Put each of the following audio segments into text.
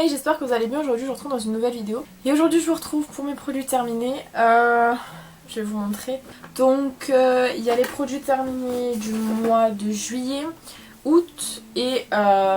Hey, j'espère que vous allez bien. Aujourd'hui je vous retrouve dans une nouvelle vidéo. Et aujourd'hui je vous retrouve pour mes produits terminés. Je vais vous montrer. Donc il y a les produits terminés du mois de juillet, août et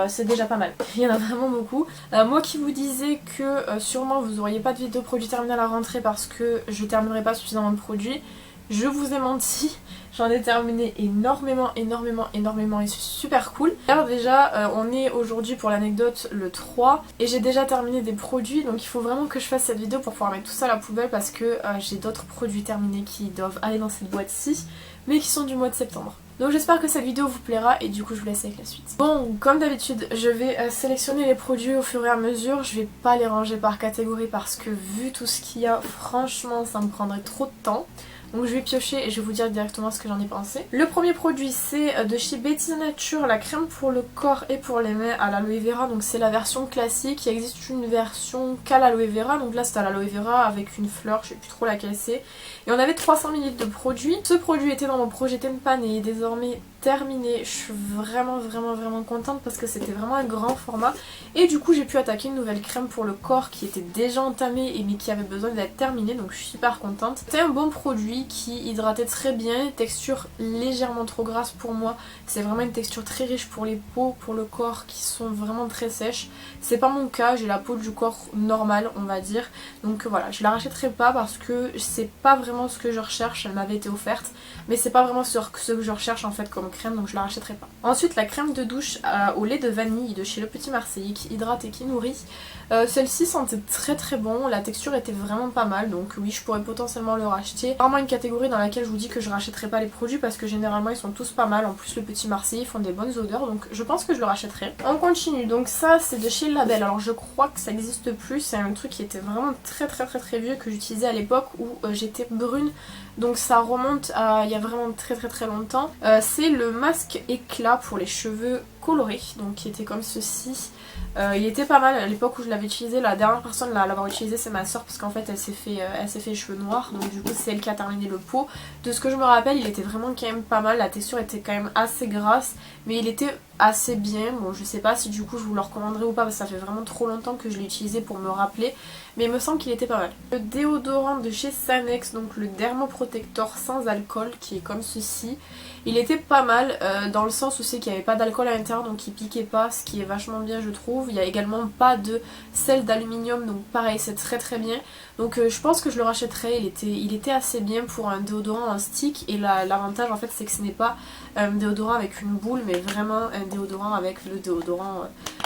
c'est déjà pas mal. Il y en a vraiment beaucoup. Moi qui vous disais que sûrement vous n'auriez pas de vidéo produits terminés à la rentrée parce que je terminerai pas suffisamment de produits, je vous ai menti. J'en ai terminé énormément et c'est super cool. Alors déjà on est aujourd'hui pour l'anecdote le 3 et j'ai déjà terminé des produits, donc il faut vraiment que je fasse cette vidéo pour pouvoir mettre tout ça à la poubelle parce que j'ai d'autres produits terminés qui doivent aller dans cette boîte-ci mais qui sont du mois de septembre. Donc j'espère que cette vidéo vous plaira et du coup je vous laisse avec la suite. Bon, comme d'habitude je vais sélectionner les produits au fur et à mesure. Je vais pas les ranger par catégorie parce que vu tout ce qu'il y a, franchement ça me prendrait trop de temps. Donc je vais piocher et je vais vous dire directement ce que j'en ai pensé. Le premier produit c'est de chez Betty Nature, la crème pour le corps et pour les mains à l'aloe vera. Donc c'est la version classique, il existe une version qu'à l'aloe vera. Donc là c'est à l'aloe vera avec une fleur, je sais plus trop laquelle c'est. Et on avait 300 ml de produit. Ce produit était dans mon projet Tenpan et est désormais terminé. Je suis vraiment contente parce que c'était vraiment un grand format. Et du coup j'ai pu attaquer une nouvelle crème pour le corps qui était déjà entamée mais qui avait besoin d'être terminée. Donc je suis super contente. C'était un bon produit qui hydratait très bien, texture légèrement trop grasse pour moi. C'est vraiment une texture très riche pour les peaux, pour le corps qui sont vraiment très sèches. C'est pas mon cas, j'ai la peau du corps normale on va dire. Donc voilà, je la rachèterai pas parce que c'est pas vraiment ce que je recherche. Elle m'avait été offerte mais c'est pas vraiment ce que je recherche en fait comme crème, donc je la rachèterai pas. Ensuite la crème de douche au lait de vanille de chez Le Petit Marseillais qui hydrate et qui nourrit. Celle-ci sentait très bon, la texture était vraiment pas mal, donc oui je pourrais potentiellement le racheter. Vraiment une catégorie dans laquelle je vous dis que je rachèterai pas les produits parce que généralement ils sont tous pas mal. En plus Le Petit Marseillais font des bonnes odeurs, donc je pense que je le rachèterai. On continue, donc ça c'est de chez Label. Alors je crois que ça n'existe plus, c'est un truc qui était vraiment très vieux que j'utilisais à l'époque où j'étais brune. Donc ça remonte à il y a vraiment très longtemps. C'est le masque éclat pour les cheveux colorés, donc qui était comme ceci. Il était pas mal à l'époque où je l'avais utilisé. La dernière personne à l'avoir utilisé c'est ma soeur parce qu'en fait elle s'est fait les cheveux noirs, donc du coup c'est elle qui a terminé le pot. De ce que je me rappelle il était vraiment quand même pas mal, la texture était quand même assez grasse mais il était assez bien. Bon je sais pas si du coup je vous le recommanderais ou pas parce que ça fait vraiment trop longtemps que je l'ai utilisé pour me rappeler, mais il me semble qu'il était pas mal. Le déodorant de chez Sanex, donc le Dermoprotector sans alcool qui est comme ceci. Il était pas mal dans le sens où c'est qu'il n'y avait pas d'alcool à l'intérieur donc il piquait pas, ce qui est vachement bien je trouve. Il n'y a également pas de sel d'aluminium donc pareil c'est très bien. Donc je pense que je le rachèterai, il était assez bien pour un déodorant en stick et l'avantage en fait c'est que ce n'est pas un déodorant avec une boule mais vraiment un déodorant avec le déodorant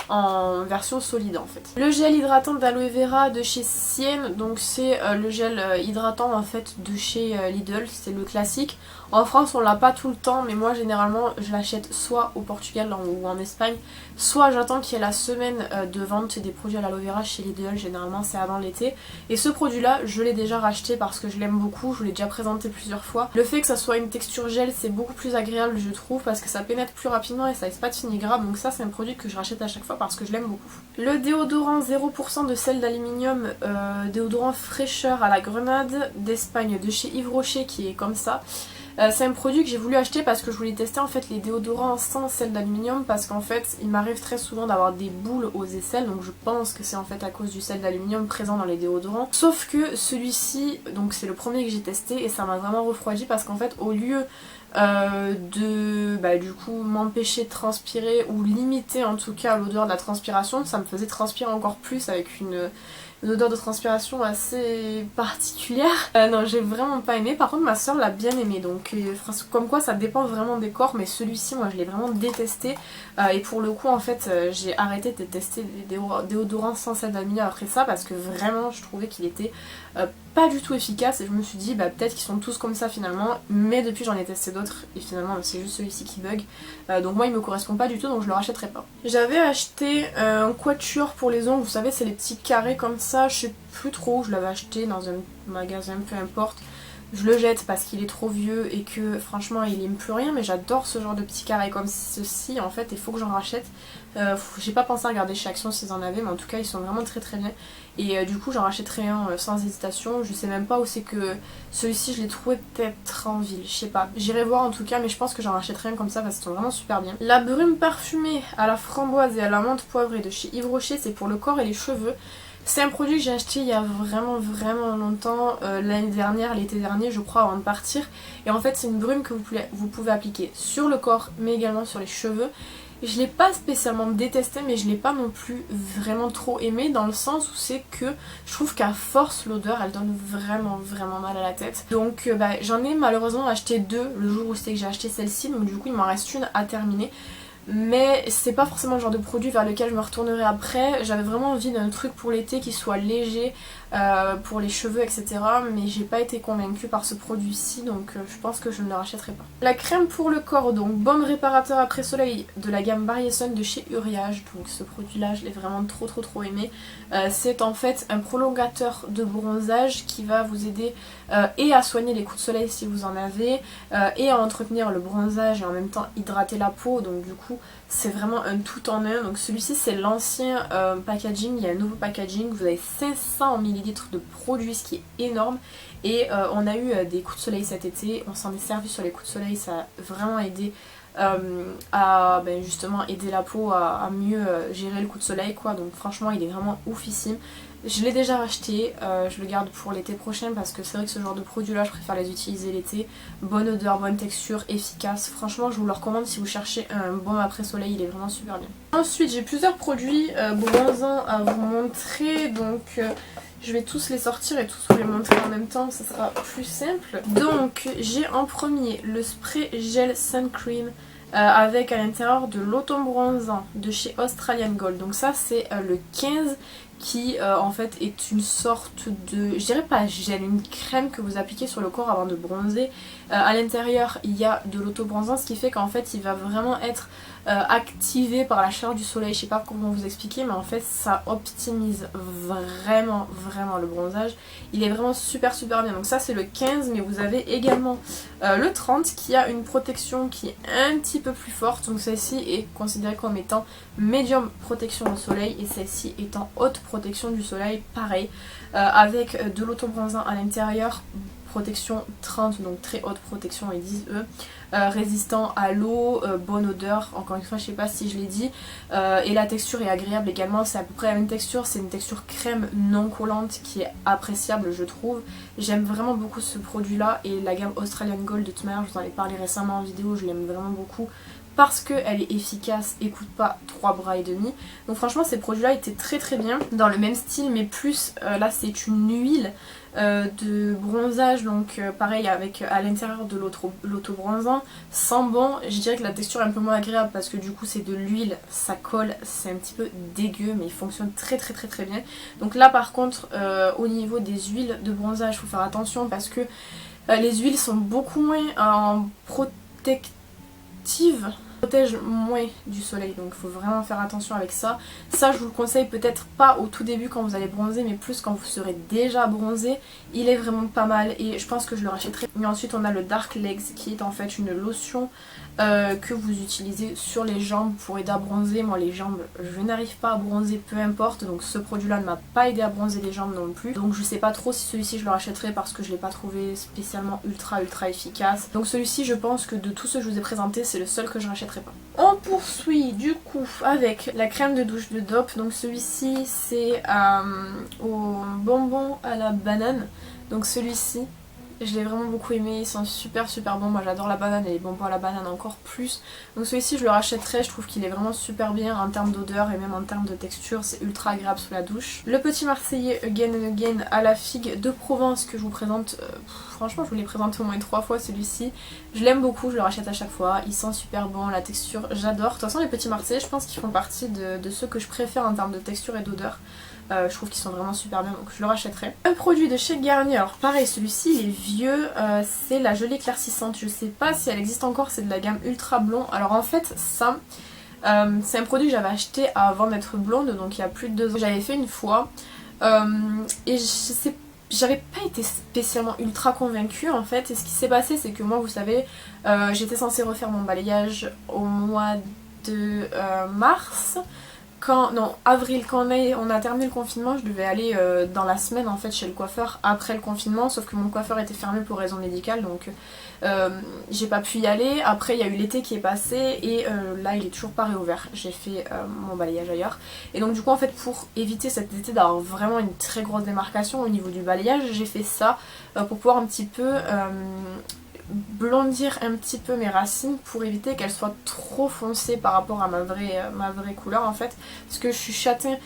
en version solide en fait. Le gel hydratant d'aloe vera de chez Sienne, donc c'est le gel hydratant en fait de chez Lidl, c'est le classique. En France on l'a pas tout le temps mais moi généralement je l'achète soit au Portugal ou en Espagne, soit j'attends qu'il y ait la semaine de vente des produits à l'aloe vera chez Lidl, généralement c'est avant l'été. Et ce produit là je l'ai déjà racheté parce que je l'aime beaucoup, je vous l'ai déjà présenté plusieurs fois. Le fait que ça soit une texture gel c'est beaucoup plus agréable je trouve parce que ça pénètre plus rapidement et ça laisse pas de finigrane, donc ça c'est un produit que je rachète à chaque fois parce que je l'aime beaucoup. Le déodorant 0% de sel d'aluminium, déodorant fraîcheur à la grenade d'Espagne de chez Yves Rocher qui est comme ça. C'est un produit que j'ai voulu acheter parce que je voulais tester en fait les déodorants sans sel d'aluminium parce qu'en fait il m'arrive très souvent d'avoir des boules aux aisselles, donc je pense que c'est en fait à cause du sel d'aluminium présent dans les déodorants. Sauf que celui-ci, donc c'est le premier que j'ai testé et ça m'a vraiment refroidi parce qu'en fait au lieu de du coup m'empêcher de transpirer ou limiter en tout cas l'odeur de la transpiration, ça me faisait transpirer encore plus avec une odeur de transpiration assez particulière. Non j'ai vraiment pas aimé, par contre ma soeur l'a bien aimé, donc comme quoi ça dépend vraiment des corps, mais celui-ci moi je l'ai vraiment détesté et pour le coup en fait j'ai arrêté de tester des déodorants sans sel d'aluminium après ça parce que vraiment je trouvais qu'il était pas du tout efficace et je me suis dit peut-être qu'ils sont tous comme ça finalement, mais depuis j'en ai testé d'autres et finalement c'est juste celui-ci qui bug, donc moi il me correspond pas du tout donc je le rachèterai pas. J'avais acheté un quatuor pour les ongles, vous savez c'est les petits carrés comme ça, je sais plus trop où je l'avais acheté, dans un magasin peu importe, je le jette parce qu'il est trop vieux et que franchement il aime plus rien, mais j'adore ce genre de petits carrés comme ceci en fait, il faut que j'en rachète. J'ai pas pensé à regarder chez Action s'ils en avaient, mais en tout cas ils sont vraiment très très bien. Et du coup j'en rachèterai un sans hésitation. Je sais même pas où c'est que celui-ci je l'ai trouvé, peut-être en ville, je sais pas. J'irai voir en tout cas, mais je pense que j'en rachèterai un comme ça parce qu'ils sont vraiment super bien. La brume parfumée à la framboise et à la menthe poivrée de chez Yves Rocher, c'est pour le corps et les cheveux. C'est un produit que j'ai acheté il y a vraiment longtemps, l'année dernière, l'été dernier je crois, avant de partir. Et en fait c'est une brume que vous pouvez appliquer sur le corps mais également sur les cheveux. Je l'ai pas spécialement détesté, mais je l'ai pas non plus vraiment trop aimé, dans le sens où c'est que je trouve qu'à force l'odeur elle donne vraiment mal à la tête. Donc j'en ai malheureusement acheté deux le jour où c'est que j'ai acheté celle-ci, donc du coup il m'en reste une à terminer. Mais c'est pas forcément le genre de produit vers lequel je me retournerai après. J'avais vraiment envie d'un truc pour l'été qui soit léger, pour les cheveux etc. Mais j'ai pas été convaincue par ce produit-ci, donc je pense que je ne le rachèterai pas. La crème pour le corps, donc baume réparateur après soleil de la gamme Barrier Sun de chez Uriage. Donc ce produit là je l'ai vraiment trop aimé. C'est en fait un prolongateur de bronzage qui va vous aider et à soigner les coups de soleil si vous en avez, et à entretenir le bronzage et en même temps hydrater la peau. Donc du coup c'est vraiment un tout en un. Donc celui-ci c'est l'ancien packaging, il y a un nouveau packaging, vous avez 500 ml de produits, ce qui est énorme. Et on a eu des coups de soleil cet été, on s'en est servi sur les coups de soleil, ça a vraiment aidé à justement aider la peau à mieux gérer le coup de soleil quoi. Donc franchement il est vraiment oufissime. Je l'ai déjà racheté, je le garde pour l'été prochain parce que c'est vrai que ce genre de produit là je préfère les utiliser l'été. Bonne odeur, bonne texture, efficace. Franchement je vous le recommande si vous cherchez un baume après soleil, il est vraiment super bien. Ensuite j'ai plusieurs produits bronzants à vous montrer, donc je vais tous les sortir et tous vous les montrer en même temps, ça sera plus simple. Donc j'ai en premier le spray gel sun cream avec à l'intérieur de l'auto-bronzant de chez Australian Gold. Donc ça c'est le 15 qui en fait est une sorte de, je dirais pas gel, une crème que vous appliquez sur le corps avant de bronzer. À l'intérieur il y a de l'auto-bronzant, ce qui fait qu'en fait il va vraiment être activé par la chaleur du soleil. Je sais pas comment vous expliquer, mais en fait ça optimise vraiment le bronzage. Il est vraiment super bien. Donc ça c'est le 15, mais vous avez également le 30 qui a une protection qui est un petit peu plus forte. Donc celle-ci est considérée comme étant médium protection au soleil et celle-ci étant haute protection du soleil, pareil, avec de l'auto-bronzant à l'intérieur. Protection 30, donc très haute protection, ils disent eux, résistant à l'eau, bonne odeur, encore une fois je sais pas si je l'ai dit, et la texture est agréable également, c'est à peu près la même texture, c'est une texture crème non collante qui est appréciable je trouve. J'aime vraiment beaucoup ce produit là, et la gamme Australian Gold de toute manière je vous en ai parlé récemment en vidéo, je l'aime vraiment beaucoup parce qu'elle est efficace et coûte pas 3 bras et demi. Donc franchement ces produits là étaient très bien, dans le même style mais plus, là c'est une huile de bronzage, donc pareil avec à l'intérieur de l'auto-bronzant, sans bon. Je dirais que la texture est un peu moins agréable parce que du coup c'est de l'huile, ça colle, c'est un petit peu dégueu, mais il fonctionne très bien. Donc là par contre au niveau des huiles de bronzage, il faut faire attention parce que les huiles sont beaucoup moins protectives, protège moins du soleil, donc il faut vraiment faire attention avec ça. Ça je vous le conseille peut-être pas au tout début quand vous allez bronzer, mais plus quand vous serez déjà bronzé. Il est vraiment pas mal et je pense que je le rachèterai. Et ensuite on a le Dark Legs qui est en fait une lotion que vous utilisez sur les jambes pour aider à bronzer. Moi les jambes je n'arrive pas à bronzer peu importe, donc ce produit là ne m'a pas aidé à bronzer les jambes non plus. Donc je sais pas trop si celui-ci je le rachèterai parce que je l'ai pas trouvé spécialement ultra efficace. Donc celui-ci je pense que de tous ceux que je vous ai présentés c'est le seul que je rachèterai pas. On poursuit du coup avec la crème de douche de Dove. Donc celui-ci c'est au bonbon à la banane. Donc celui-ci je l'ai vraiment beaucoup aimé, ils sont super bons. Moi j'adore la banane et les bonbons à la banane encore plus. Donc celui-ci je le rachèterai, je trouve qu'il est vraiment super bien en termes d'odeur et même en termes de texture, c'est ultra agréable sous la douche. Le petit marseillais Again and Again à la figue de Provence que je vous présente, franchement je vous l'ai présenté au moins 3 fois celui-ci. Je l'aime beaucoup, je le rachète à chaque fois, il sent super bon, la texture j'adore. De toute façon les petits marseillais je pense qu'ils font partie de ceux que je préfère en termes de texture et d'odeur. Je trouve qu'ils sont vraiment super bien, donc je le rachèterai. Un produit de chez Garnier, alors pareil celui-ci il est vieux, c'est la gelée éclaircissante. Je sais pas si elle existe encore, c'est de la gamme Ultra Blond. Alors en fait ça c'est un produit que j'avais acheté avant d'être blonde, donc il y a plus de 2 ans. J'avais fait une fois et j'avais pas été spécialement ultra convaincue en fait, et ce qui s'est passé c'est que moi vous savez j'étais censée refaire mon balayage au mois de mars, avril, quand on a terminé le confinement, je devais aller dans la semaine en fait chez le coiffeur après le confinement, sauf que mon coiffeur était fermé pour raison médicale, donc j'ai pas pu y aller. Après il y a eu l'été qui est passé et là il est toujours pas réouvert, j'ai fait mon balayage ailleurs. Et donc du coup en fait pour éviter cet été d'avoir vraiment une très grosse démarcation au niveau du balayage, j'ai fait ça pour pouvoir un petit peu blondir un petit peu mes racines pour éviter qu'elles soient trop foncées par rapport à ma vraie couleur en fait, parce que je suis châtain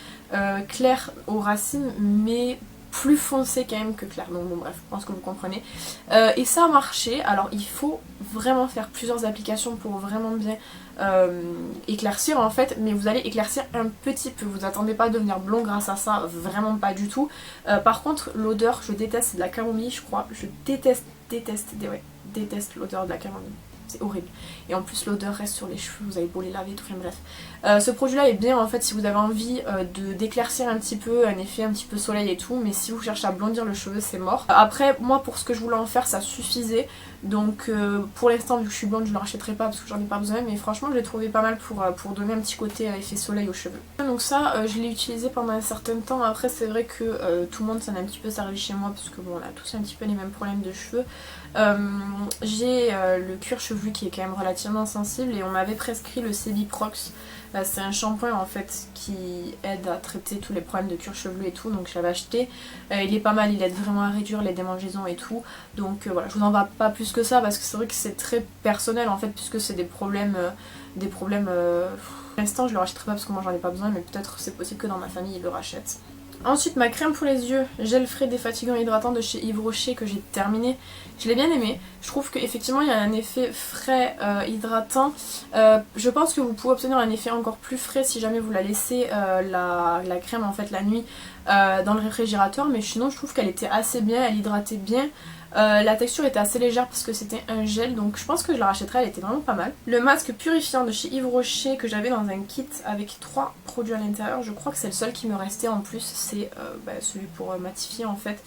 clair aux racines mais plus foncé quand même que clair, donc bon bref, je pense que vous comprenez. Et ça a marché. Alors il faut vraiment faire plusieurs applications pour vraiment bien éclaircir en fait, mais vous allez éclaircir un petit peu, vous attendez pas à devenir blond grâce à ça, vraiment pas du tout. Par contre l'odeur, je déteste, c'est de la camomille je crois, je déteste l'odeur de la camomille. C'est horrible. Et en plus l'odeur reste sur les cheveux, vous avez beau les laver, tout, enfin bref. Ce produit là est bien en fait si vous avez envie d'éclaircir un petit peu, un effet un petit peu soleil et tout, mais si vous cherchez à blondir le cheveu c'est mort. Après moi pour ce que je voulais en faire ça suffisait, donc pour l'instant vu que je suis blonde je ne le rachèterai pas parce que j'en ai pas besoin, mais franchement je l'ai trouvé pas mal pour donner un petit côté effet soleil aux cheveux. Donc ça je l'ai utilisé pendant un certain temps. Après c'est vrai que tout le monde s'en a un petit peu servi chez moi parce que bon on a tous un petit peu les mêmes problèmes de cheveux. J'ai le cuir chevelu qui est quand même relativement sensible et on m'avait prescrit le Sebiprox. C'est un shampoing en fait qui aide à traiter tous les problèmes de cuir chevelu et tout, donc je l'avais acheté. Il est pas mal, il aide vraiment à réduire les démangeaisons et tout, donc voilà, je vous en parle pas plus que ça parce que c'est vrai que c'est très personnel en fait, puisque c'est des problèmes pour l'instant je le rachèterai pas parce que moi j'en ai pas besoin, mais peut-être c'est possible que dans ma famille ils le rachètent. Ensuite ma crème pour les yeux, gel frais défatigant hydratant de chez Yves Rocher que j'ai terminé. Je l'ai bien aimé, je trouve qu'effectivement il y a un effet frais hydratant. Je pense que vous pouvez obtenir un effet encore plus frais si jamais vous la laissez la crème en fait la nuit dans le réfrigérateur, mais sinon je trouve qu'elle était assez bien, elle hydratait bien. La texture était assez légère parce que c'était un gel, donc je pense que je la rachèterai, elle était vraiment pas mal. Le masque purifiant de chez Yves Rocher que j'avais dans un kit avec 3 produits à l'intérieur, je crois que c'est le seul qui me restait en plus, c'est celui pour matifier en fait.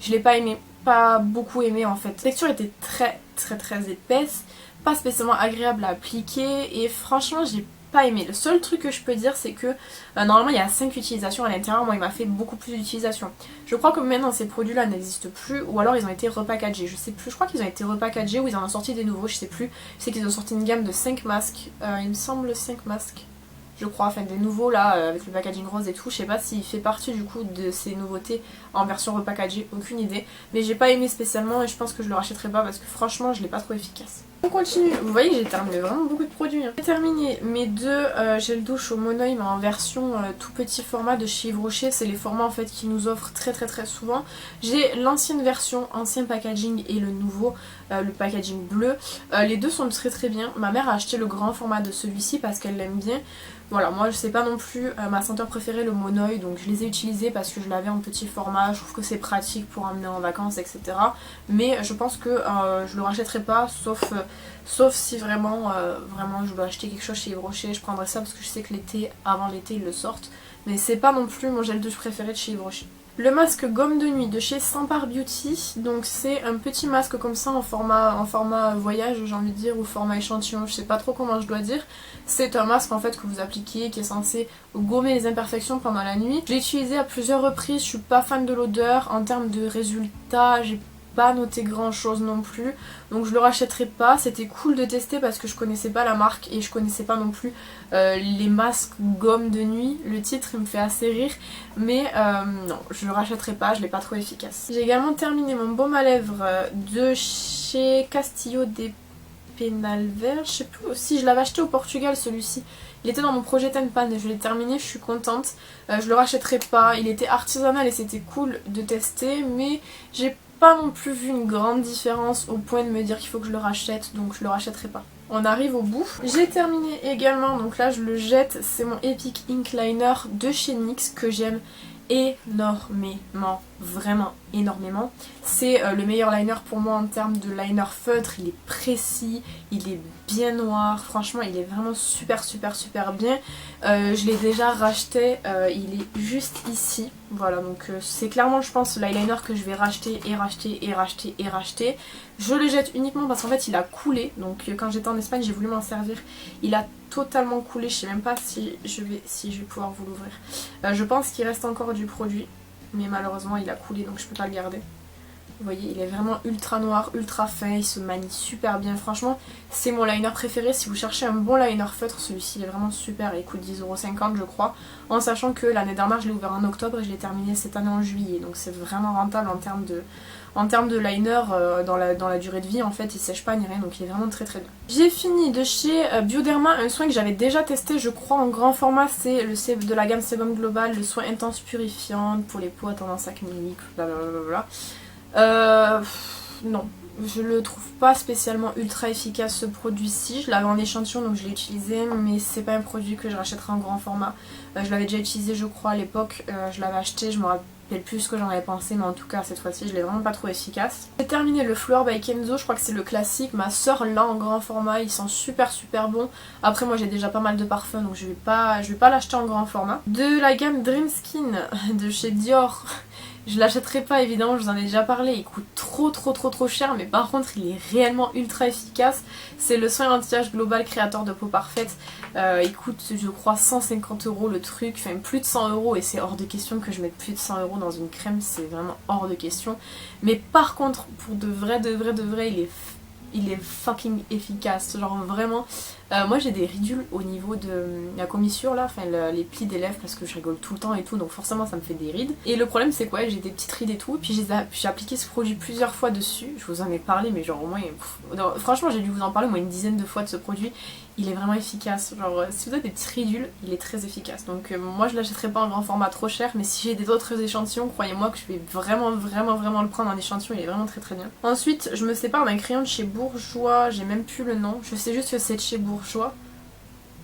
Je l'ai pas aimé, pas beaucoup aimé en fait. La texture était très épaisse, pas spécialement agréable à appliquer et franchement j'ai pas aimé. Le seul truc que je peux dire c'est que normalement il y a 5 utilisations à l'intérieur, moi il m'a fait beaucoup plus d'utilisations. Je crois que maintenant ces produits là n'existent plus ou alors ils ont été repackagés, je sais plus, je crois qu'ils ont été repackagés ou ils en ont sorti des nouveaux, je sais plus. Je sais qu'ils ont sorti une gamme de 5 masques, il me semble 5 masques. Je crois, enfin des nouveaux là avec le packaging rose et tout, je sais pas s'il fait partie du coup de ces nouveautés en version repackagée, aucune idée, mais j'ai pas aimé spécialement et je pense que je le rachèterai pas parce que franchement je l'ai pas trouvé efficace. On continue, vous voyez que j'ai terminé vraiment beaucoup de produits. J'ai terminé mes deux gel douche au monoï mais en version tout petit format de chez Yves Rocher, c'est les formats en fait qui nous offrent très souvent. J'ai l'ancienne version, ancien packaging et le nouveau, le packaging bleu. Les deux sont très bien, ma mère a acheté le grand format de celui-ci parce qu'elle l'aime bien. Voilà, moi je sais pas non plus ma senteur préférée le monoï, donc je les ai utilisés parce que je l'avais en petit format, je trouve que c'est pratique pour emmener en vacances etc. Mais je pense que je le rachèterai pas sauf si vraiment je dois acheter quelque chose chez Yves Rocher, je prendrai ça parce que je sais que avant l'été ils le sortent. Mais c'est pas non plus mon gel douche préféré de chez Yves Rocher. Le masque gomme de nuit de chez Sampar Beauty, donc c'est un petit masque comme ça en format voyage j'ai envie de dire, ou format échantillon, je sais pas trop comment je dois dire. C'est un masque en fait que vous appliquez qui est censé gommer les imperfections pendant la nuit. Je l'ai utilisé à plusieurs reprises, je suis pas fan de l'odeur, en termes de résultats j'ai pas noté grand chose non plus, donc je le rachèterai pas. C'était cool de tester parce que je connaissais pas la marque et je connaissais pas non plus les masques gomme de nuit. Le titre il me fait assez rire, mais non, je le rachèterai pas, je l'ai pas trouvé efficace. J'ai également terminé mon baume à lèvres de chez Castillo de Penalver, je sais plus si je l'avais acheté au Portugal celui-ci. Il était dans mon projet Tenpan et je l'ai terminé, je suis contente. Je le rachèterai pas, il était artisanal et c'était cool de tester, mais j'ai pas non plus vu une grande différence au point de me dire qu'il faut que je le rachète, donc je le rachèterai pas. On arrive au bout. J'ai terminé également, donc là je le jette, c'est mon Epic Ink Liner de chez NYX que j'aime énormément, vraiment énormément. C'est le meilleur liner pour moi en termes de liner feutre, il est précis, il est bien noir, franchement il est vraiment super bien. Je l'ai déjà racheté, il est juste ici, voilà, donc c'est clairement je pense l'eyeliner que je vais racheter et racheter et racheter et racheter. Je le jette uniquement parce qu'en fait il a coulé, donc quand j'étais en Espagne j'ai voulu m'en servir, il a totalement coulé, je sais même pas si je vais pouvoir vous l'ouvrir. Je pense qu'il reste encore du produit, mais malheureusement il a coulé donc je peux pas le garder. Vous voyez, il est vraiment ultra noir, ultra fin, il se manie super bien. Franchement, c'est mon liner préféré. Si vous cherchez un bon liner feutre, celui-ci il est vraiment super. Il coûte 10,50 € je crois. En sachant que l'année dernière, je l'ai ouvert en octobre et je l'ai terminé cette année en juillet. Donc c'est vraiment rentable en termes de liner dans la durée de vie. En fait, il sèche pas ni rien, donc il est vraiment très bien. J'ai fini de chez Bioderma un soin que j'avais déjà testé, je crois, en grand format. C'est le de la gamme Sebum Global, le soin intense purifiant pour les peaux à tendance acnéique, blablabla. Non, je le trouve pas spécialement ultra efficace ce produit-ci. Je l'avais en échantillon donc je l'ai utilisé, mais c'est pas un produit que je rachèterai en grand format. Je l'avais déjà utilisé je crois à l'époque, je l'avais acheté, je me rappelle plus ce que j'en avais pensé, mais en tout cas cette fois-ci je l'ai vraiment pas trouvé efficace. J'ai terminé le Flower by Kenzo, je crois que c'est le classique, ma soeur l'a en grand format, il sent super bon. Après moi j'ai déjà pas mal de parfums donc je vais pas l'acheter en grand format. De la gamme Dream Skin de chez Dior. Je l'achèterai pas évidemment, je vous en ai déjà parlé, il coûte trop cher, mais par contre il est réellement ultra efficace. C'est le soin anti-âge global créateur de peau parfaite. Il coûte je crois 150 € le truc, enfin plus de 100 € et c'est hors de question que je mette plus de 100 € dans une crème, c'est vraiment hors de question. Mais par contre pour de vrai il est fucking efficace, genre vraiment. Moi j'ai des ridules au niveau de la commissure là, enfin les plis des lèvres parce que je rigole tout le temps et tout, donc forcément ça me fait des rides. Et le problème c'est quoi, j'ai des petites rides et tout, et puis j'ai appliqué ce produit plusieurs fois dessus, je vous en ai parlé mais genre au moins, franchement j'ai dû vous en parler au moins une dizaine de fois de ce produit. Il est vraiment efficace, genre si vous avez des petites ridules, il est très efficace. Donc moi je l'achèterai pas en grand format trop cher, mais si j'ai des autres échantillons, croyez-moi que je vais vraiment le prendre en échantillon, il est vraiment très bien. Ensuite je me sépare d'un crayon de chez Bourjois, j'ai même plus le nom, je sais juste que c'est de chez Bourjois,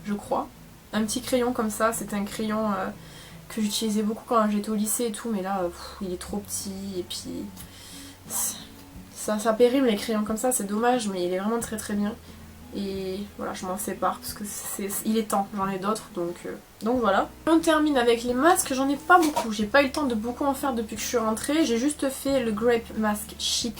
je crois. Un petit crayon comme ça, c'est un crayon que j'utilisais beaucoup quand j'étais au lycée et tout, mais là il est trop petit et puis ça périme les crayons comme ça, c'est dommage, mais il est vraiment très bien. Et voilà, je m'en sépare parce que il est temps, j'en ai d'autres donc voilà. On termine avec les masques, j'en ai pas beaucoup, j'ai pas eu le temps de beaucoup en faire depuis que je suis rentrée. J'ai juste fait le Grape Mask Sheet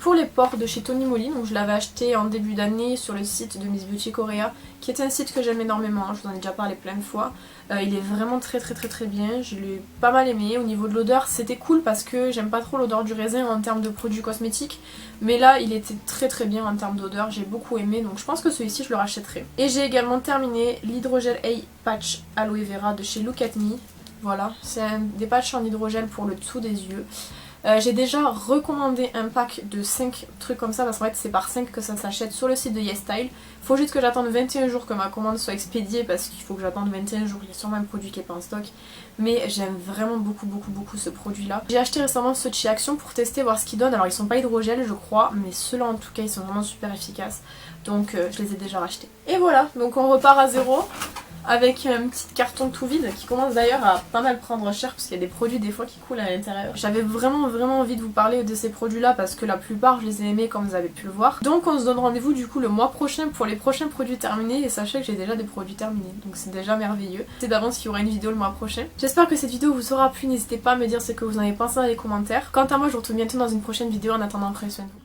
pour les pores de chez Tony Moly, donc je l'avais acheté en début d'année sur le site de Miss Beauty Korea, qui est un site que j'aime énormément, je vous en ai déjà parlé plein de fois. Il est vraiment très bien, je l'ai pas mal aimé. Au niveau de l'odeur c'était cool parce que j'aime pas trop l'odeur du raisin en termes de produits cosmétiques, mais là il était très bien en termes d'odeur, j'ai beaucoup aimé, donc je pense que celui-ci je le rachèterai. Et j'ai également terminé l'hydrogel Eye Patch Aloe Vera de chez Look At Me. Voilà, c'est des patchs en hydrogel pour le dessous des yeux. J'ai déjà recommandé un pack de 5 trucs comme ça parce qu'en fait c'est par 5 que ça s'achète sur le site de YesStyle. Faut juste que j'attende 21 jours que ma commande soit expédiée parce qu'il faut que j'attende 21 jours, il y a sûrement un produit qui n'est pas en stock. Mais j'aime vraiment beaucoup ce produit là. J'ai acheté récemment ceux de chez Action pour tester, voir ce qu'ils donnent. Alors ils sont pas hydrogel je crois, mais ceux-là en tout cas ils sont vraiment super efficaces. Donc je les ai déjà rachetés. Et voilà, donc on repart à zéro. Avec un petit carton tout vide qui commence d'ailleurs à pas mal prendre cher parce qu'il y a des produits des fois qui coulent à l'intérieur. J'avais vraiment envie de vous parler de ces produits là parce que la plupart je les ai aimés comme vous avez pu le voir. Donc on se donne rendez-vous du coup le mois prochain pour les prochains produits terminés et sachez que j'ai déjà des produits terminés donc c'est déjà merveilleux. C'est d'avance qu'il y aura une vidéo le mois prochain. J'espère que cette vidéo vous aura plu, n'hésitez pas à me dire ce que vous en avez pensé dans les commentaires. Quant à moi je vous retrouve bientôt dans une prochaine vidéo, en attendant prenez soin de vous.